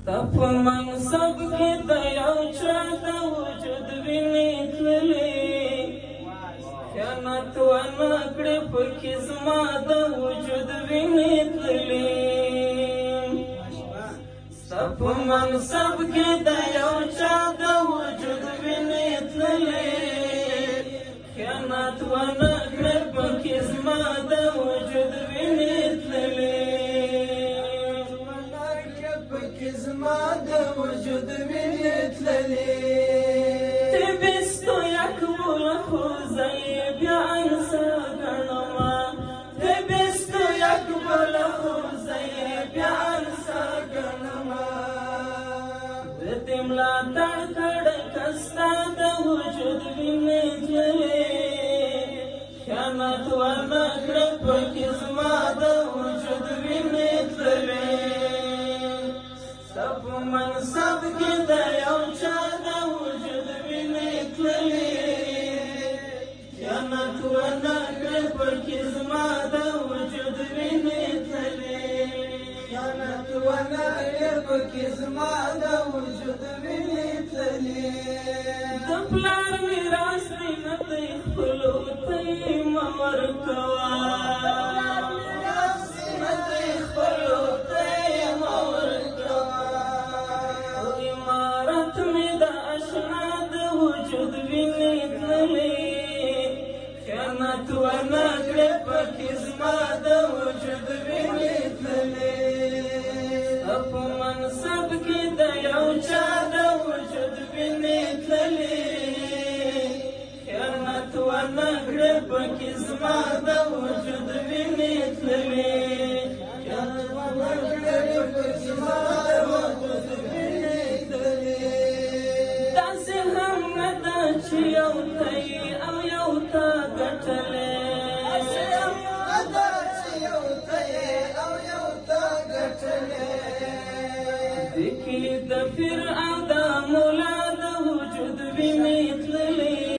تپ منصب کې د یو چا د وجود وینې تللې خیانت ونه کړې پکې زما د وجود وینې تللې تپ منصب کې د یو چا د وجود وینې تللې خیانت ونه کړې پکې زما د وجود وینې تللې زما د وجود وینې تللې ته بستو یک بول خوځې بیا انسا ګڼما ته بستو یک بول خوځې بیا انسا ګڼما د دې ملاتړ کړه کستا د وجود وینې تللې خیانت ونه کړه پکې زما د وجود وینې تللې تپ منصب کې د یو چا د وجود وینې تللې خیانت ونه کړې پکې زما د وجود وینې تللې خیانت ونه کړې پکې زما د وجود وینې تللې د پلار میراث دې نه دی خپلو ته یې مه ورکوه خیانت ونه کړې پکې زما د وجود وینې تللې تپ منصب کې د یو چا د وجود وینې تللې خیانت ونه کړې پکې زما د وجود وینې تللې خیانت ونه کړې پکې زما د وجود وینې تللې داسې هم نه ده چې یو ته او یو ته ګټلې د پیر او د مولا د وجود وینې